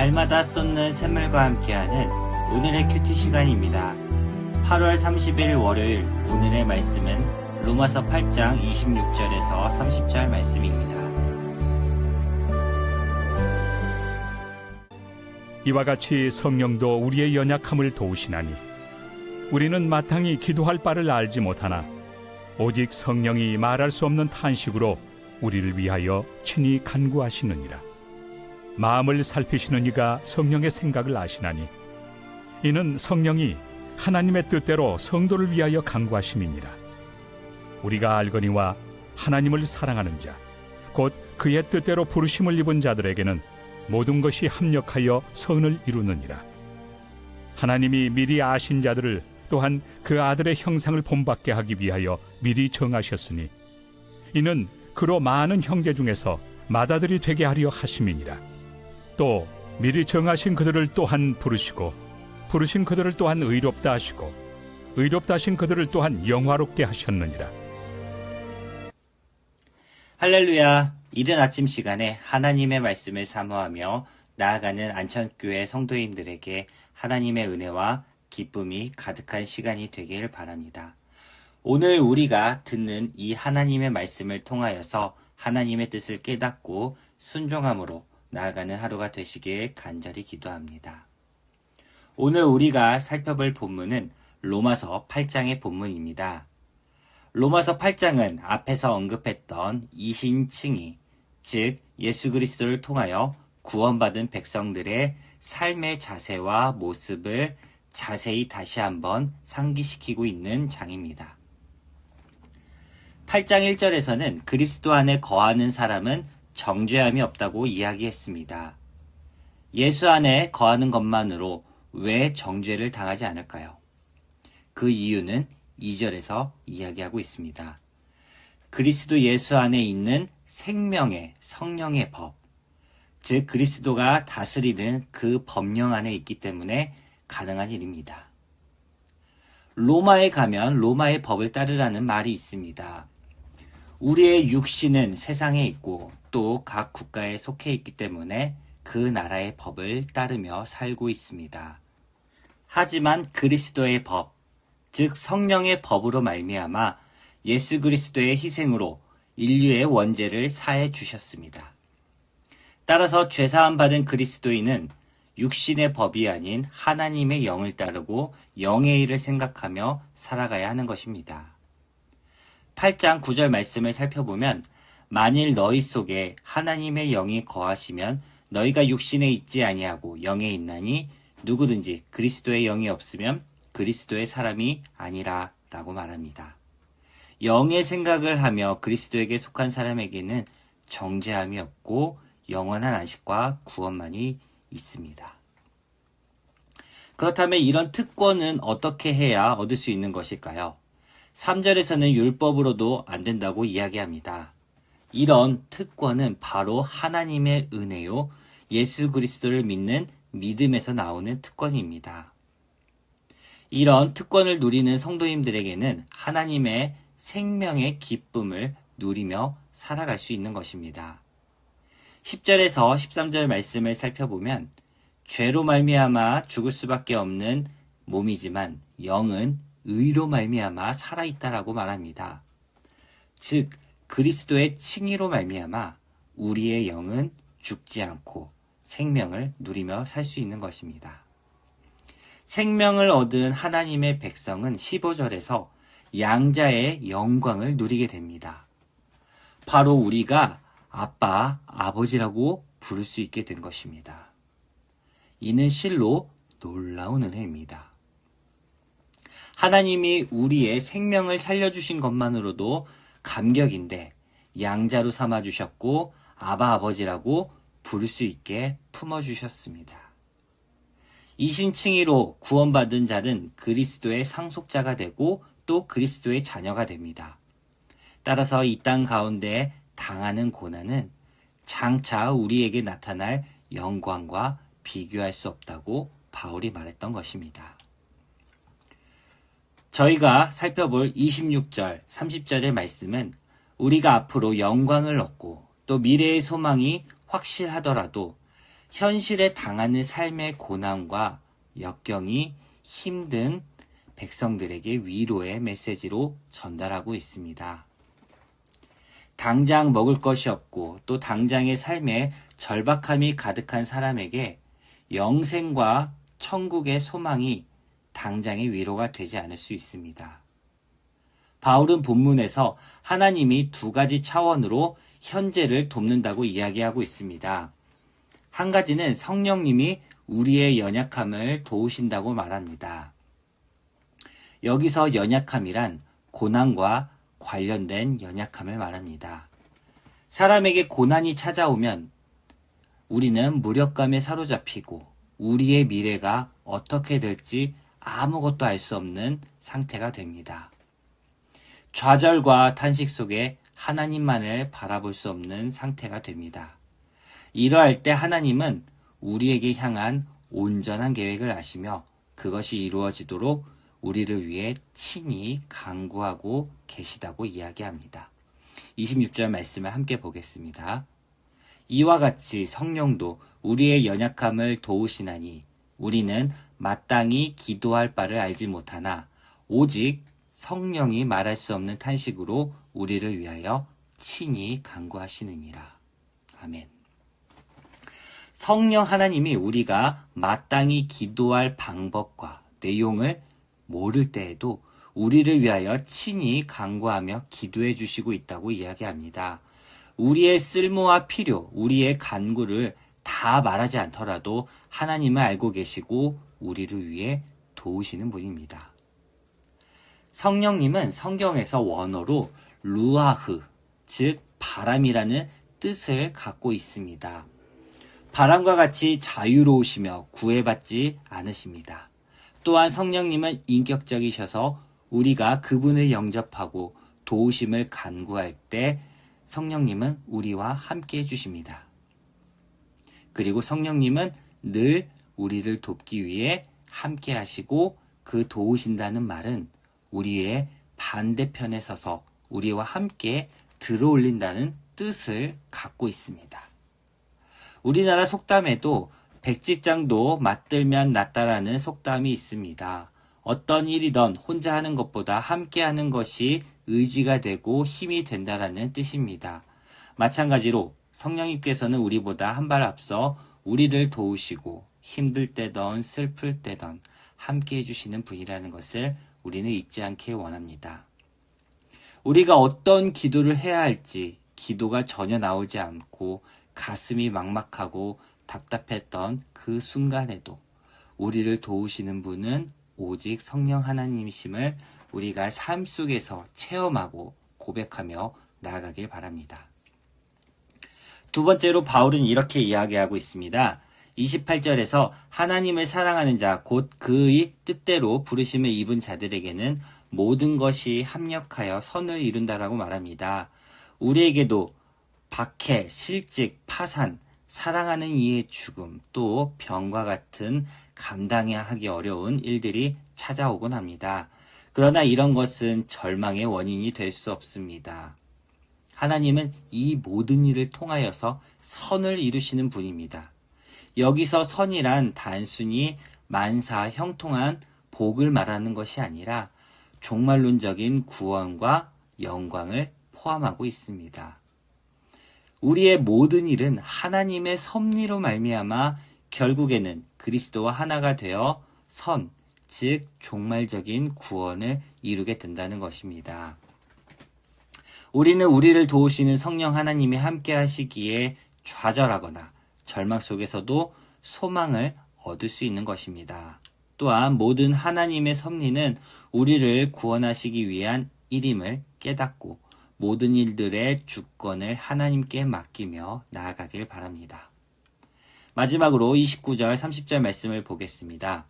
날마다 쏟는 샘물과 함께하는 오늘의 큐티 시간입니다. 8월 30일 월요일 오늘의 말씀은 로마서 8장 26절에서 30절 말씀입니다. 이와 같이 성령도 우리의 연약함을 도우시나니 우리는 마땅히 기도할 바를 알지 못하나 오직 성령이 말할 수 없는 탄식으로 우리를 위하여 친히 간구하시느니라. 마음을 살피시는 이가 성령의 생각을 아시나니 이는 성령이 하나님의 뜻대로 성도를 위하여 간구하심이니라. 우리가 알거니와 하나님을 사랑하는 자 곧 그의 뜻대로 부르심을 입은 자들에게는 모든 것이 합력하여 선을 이루느니라. 하나님이 미리 아신 자들을 또한 그 아들의 형상을 본받게 하기 위하여 미리 정하셨으니 이는 그로 많은 형제 중에서 맏아들이 되게 하려 하심이니라. 또 미리 정하신 그들을 또한 부르시고 부르신 그들을 또한 의롭다 하시고 의롭다 하신 그들을 또한 영화롭게 하셨느니라. 할렐루야. 이른 아침 시간에 하나님의 말씀을 사모하며 나아가는 안천교회 성도님들에게 하나님의 은혜와 기쁨이 가득한 시간이 되길 바랍니다. 오늘 우리가 듣는 이 하나님의 말씀을 통하여서 하나님의 뜻을 깨닫고 순종함으로 나아가는 하루가 되시길 간절히 기도합니다. 오늘 우리가 살펴볼 본문은 로마서 8장의 본문입니다. 로마서 8장은 앞에서 언급했던 이신칭의, 즉 예수 그리스도를 통하여 구원받은 백성들의 삶의 자세와 모습을 자세히 다시 한번 상기시키고 있는 장입니다. 8장 1절에서는 그리스도 안에 거하는 사람은 정죄함이 없다고 이야기했습니다. 예수 안에 거하는 것만으로 왜 정죄를 당하지 않을까요? 그 이유는 2절에서 이야기하고 있습니다. 그리스도 예수 안에 있는 생명의 성령의 법, 즉 그리스도가 다스리는 그 법령 안에 있기 때문에 가능한 일입니다. 로마에 가면 로마의 법을 따르라는 말이 있습니다. 우리의 육신은 세상에 있고 또 각 국가에 속해 있기 때문에 그 나라의 법을 따르며 살고 있습니다. 하지만 그리스도의 법, 즉 성령의 법으로 말미암아 예수 그리스도의 희생으로 인류의 원죄를 사해 주셨습니다. 따라서 죄사함 받은 그리스도인은 육신의 법이 아닌 하나님의 영을 따르고 영의 일을 생각하며 살아가야 하는 것입니다. 8장 9절 말씀을 살펴보면 만일 너희 속에 하나님의 영이 거하시면 너희가 육신에 있지 아니하고 영에 있나니 누구든지 그리스도의 영이 없으면 그리스도의 사람이 아니라 라고 말합니다. 영의 생각을 하며 그리스도에게 속한 사람에게는 정죄함이 없고 영원한 안식과 구원만이 있습니다. 그렇다면 이런 특권은 어떻게 해야 얻을 수 있는 것일까요? 3절에서는 율법으로도 안 된다고 이야기합니다. 이런 특권은 바로 하나님의 은혜요, 예수 그리스도를 믿는 믿음에서 나오는 특권입니다. 이런 특권을 누리는 성도님들에게는 하나님의 생명의 기쁨을 누리며 살아갈 수 있는 것입니다. 10절에서 13절 말씀을 살펴보면 죄로 말미암아 죽을 수밖에 없는 몸이지만 영은 의로 말미암아 살아있다라고 말합니다. 즉 그리스도의 칭의로 말미암아 우리의 영은 죽지 않고 생명을 누리며 살 수 있는 것입니다. 생명을 얻은 하나님의 백성은 15절에서 양자의 영광을 누리게 됩니다. 바로 우리가 아빠, 아버지라고 부를 수 있게 된 것입니다. 이는 실로 놀라운 은혜입니다. 하나님이 우리의 생명을 살려주신 것만으로도 감격인데 양자로 삼아주셨고 아바 아버지라고 부를 수 있게 품어주셨습니다. 이신칭의로 구원받은 자는 그리스도의 상속자가 되고 또 그리스도의 자녀가 됩니다. 따라서 이 땅 가운데 당하는 고난은 장차 우리에게 나타날 영광과 비교할 수 없다고 바울이 말했던 것입니다. 저희가 살펴볼 26절, 30절의 말씀은 우리가 앞으로 영광을 얻고 또 미래의 소망이 확실하더라도 현실에 당하는 삶의 고난과 역경이 힘든 백성들에게 위로의 메시지로 전달하고 있습니다. 당장 먹을 것이 없고 또 당장의 삶에 절박함이 가득한 사람에게 영생과 천국의 소망이 당장의 위로가 되지 않을 수 있습니다. 바울은 본문에서 하나님이 두 가지 차원으로 현재를 돕는다고 이야기하고 있습니다. 한 가지는 성령님이 우리의 연약함을 도우신다고 말합니다. 여기서 연약함이란 고난과 관련된 연약함을 말합니다. 사람에게 고난이 찾아오면 우리는 무력감에 사로잡히고 우리의 미래가 어떻게 될지 아무것도 알 수 없는 상태가 됩니다. 좌절과 탄식 속에 하나님만을 바라볼 수 없는 상태가 됩니다. 이러할 때 하나님은 우리에게 향한 온전한 계획을 아시며 그것이 이루어지도록 우리를 위해 친히 간구하고 계시다고 이야기합니다. 26절 말씀을 함께 보겠습니다. 이와 같이 성령도 우리의 연약함을 도우시나니 우리는 마땅히 기도할 바를 알지 못하나 오직 성령이 말할 수 없는 탄식으로 우리를 위하여 친히 간구하시느니라. 아멘. 성령 하나님이 우리가 마땅히 기도할 방법과 내용을 모를 때에도 우리를 위하여 친히 간구하며 기도해 주시고 있다고 이야기합니다. 우리의 쓸모와 필요, 우리의 간구를 다 말하지 않더라도 하나님을 알고 계시고 우리를 위해 도우시는 분입니다. 성령님은 성경에서 원어로 루아흐, 즉 바람이라는 뜻을 갖고 있습니다. 바람과 같이 자유로우시며 구애받지 않으십니다. 또한 성령님은 인격적이셔서 우리가 그분을 영접하고 도우심을 간구할 때 성령님은 우리와 함께 해주십니다. 그리고 성령님은 늘 우리를 돕기 위해 함께 하시고 그 도우신다는 말은 우리의 반대편에 서서 우리와 함께 들어올린다는 뜻을 갖고 있습니다. 우리나라 속담에도 백지장도 맞들면 낫다라는 속담이 있습니다. 어떤 일이든 혼자 하는 것보다 함께 하는 것이 의지가 되고 힘이 된다라는 뜻입니다. 마찬가지로 성령님께서는 우리보다 한 발 앞서 우리를 도우시고 힘들 때든 슬플 때든 함께 해주시는 분이라는 것을 우리는 잊지 않기 원합니다. 우리가 어떤 기도를 해야 할지 기도가 전혀 나오지 않고 가슴이 막막하고 답답했던 그 순간에도 우리를 도우시는 분은 오직 성령 하나님이심을 우리가 삶 속에서 체험하고 고백하며 나아가길 바랍니다. 두 번째로 바울은 이렇게 이야기하고 있습니다. 28절에서 하나님을 사랑하는 자, 곧 그의 뜻대로 부르심을 입은 자들에게는 모든 것이 합력하여 선을 이룬다라고 말합니다. 우리에게도 박해, 실직, 파산, 사랑하는 이의 죽음, 또 병과 같은 감당하기 어려운 일들이 찾아오곤 합니다. 그러나 이런 것은 절망의 원인이 될 수 없습니다. 하나님은 이 모든 일을 통하여서 선을 이루시는 분입니다. 여기서 선이란 단순히 만사 형통한 복을 말하는 것이 아니라 종말론적인 구원과 영광을 포함하고 있습니다. 우리의 모든 일은 하나님의 섭리로 말미암아 결국에는 그리스도와 하나가 되어 선, 즉 종말적인 구원을 이루게 된다는 것입니다. 우리는 우리를 도우시는 성령 하나님이 함께 하시기에 좌절하거나 절망 속에서도 소망을 얻을 수 있는 것입니다. 또한 모든 하나님의 섭리는 우리를 구원하시기 위한 일임을 깨닫고 모든 일들의 주권을 하나님께 맡기며 나아가길 바랍니다. 마지막으로 29절, 30절 말씀을 보겠습니다.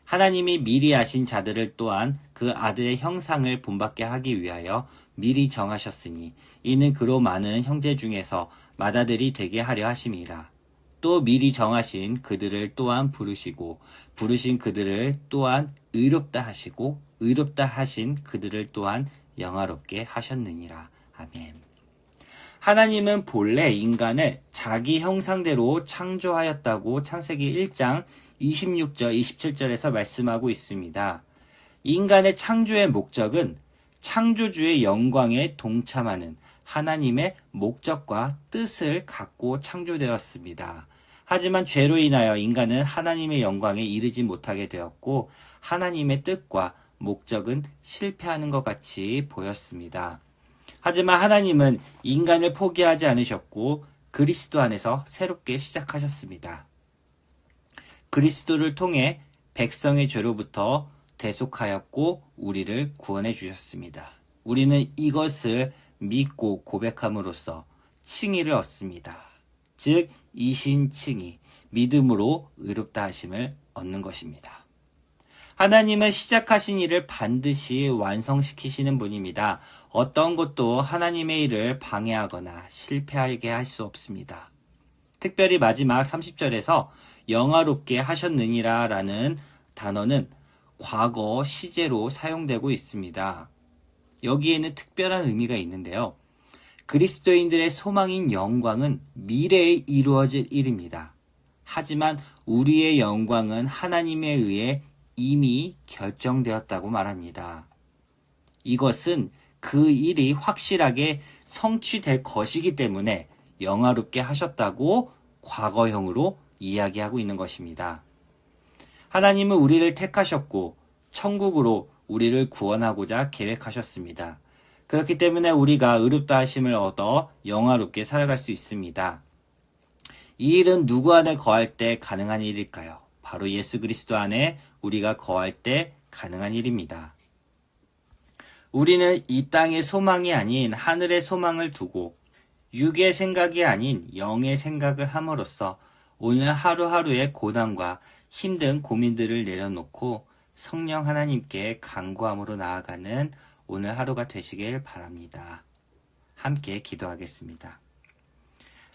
하나님이 미리 아신 자들을 또한 그 아들의 형상을 본받게 하기 위하여 미리 정하셨으니 이는 그로 많은 형제 중에서 맏아들이 되게 하려 하심이라. 또 미리 정하신 그들을 또한 부르시고 부르신 그들을 또한 의롭다 하시고 의롭다 하신 그들을 또한 영화롭게 하셨느니라. 아멘. 하나님은 본래 인간을 자기 형상대로 창조하였다고 창세기 1장 26절, 27절에서 말씀하고 있습니다. 인간의 창조의 목적은 창조주의 영광에 동참하는 하나님의 목적과 뜻을 갖고 창조되었습니다. 하지만 죄로 인하여 인간은 하나님의 영광에 이르지 못하게 되었고 하나님의 뜻과 목적은 실패하는 것 같이 보였습니다. 하지만 하나님은 인간을 포기하지 않으셨고 그리스도 안에서 새롭게 시작하셨습니다. 그리스도를 통해 백성의 죄로부터 대속하였고 우리를 구원해 주셨습니다. 우리는 이것을 믿고 고백함으로써 칭의를 얻습니다. 즉 이신칭의, 믿음으로 의롭다 하심을 얻는 것입니다. 하나님은 시작하신 일을 반드시 완성시키시는 분입니다. 어떤 것도 하나님의 일을 방해하거나 실패하게 할 수 없습니다. 특별히 마지막 30절에서 영화롭게 하셨느니라 라는 단어는 과거 시제로 사용되고 있습니다. 여기에는 특별한 의미가 있는데요. 그리스도인들의 소망인 영광은 미래에 이루어질 일입니다. 하지만 우리의 영광은 하나님에 의해 이미 결정되었다고 말합니다. 이것은 그 일이 확실하게 성취될 것이기 때문에 영화롭게 하셨다고 과거형으로 이야기하고 있는 것입니다. 하나님은 우리를 택하셨고 천국으로 우리를 구원하고자 계획하셨습니다. 그렇기 때문에 우리가 의롭다 하심을 얻어 영화롭게 살아갈 수 있습니다. 이 일은 누구 안에 거할 때 가능한 일일까요? 바로 예수 그리스도 안에 우리가 거할 때 가능한 일입니다. 우리는 이 땅의 소망이 아닌 하늘의 소망을 두고 육의 생각이 아닌 영의 생각을 함으로써 오늘 하루하루의 고난과 힘든 고민들을 내려놓고 성령 하나님께 간구함으로 나아가는 오늘 하루가 되시길 바랍니다. 함께 기도하겠습니다.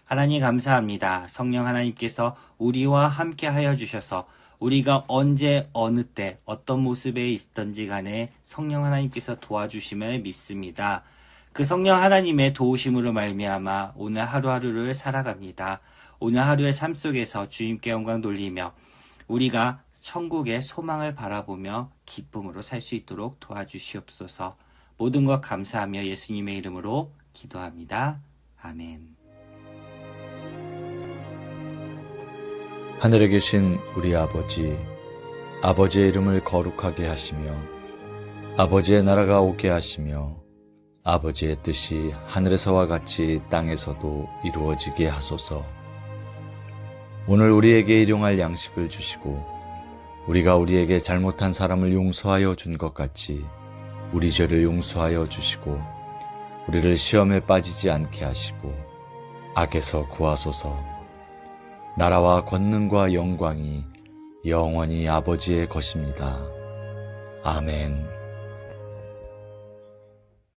하나님 감사합니다. 성령 하나님께서 우리와 함께 하여 주셔서 우리가 언제 어느 때 어떤 모습에 있든지 간에 성령 하나님께서 도와주심을 믿습니다. 그 성령 하나님의 도우심으로 말미암아 오늘 하루하루를 살아갑니다. 오늘 하루의 삶 속에서 주님께 영광 돌리며 우리가 천국의 소망을 바라보며 기쁨으로 살 수 있도록 도와주시옵소서. 모든 것 감사하며 예수님의 이름으로 기도합니다. 아멘. 하늘에 계신 우리 아버지, 아버지의 이름을 거룩하게 하시며 아버지의 나라가 오게 하시며 아버지의 뜻이 하늘에서와 같이 땅에서도 이루어지게 하소서. 오늘 우리에게 일용할 양식을 주시고 우리가 우리에게 잘못한 사람을 용서하여 준 것 같이 우리 죄를 용서하여 주시고 우리를 시험에 빠지지 않게 하시고 악에서 구하소서. 나라와 권능과 영광이 영원히 아버지의 것입니다. 아멘.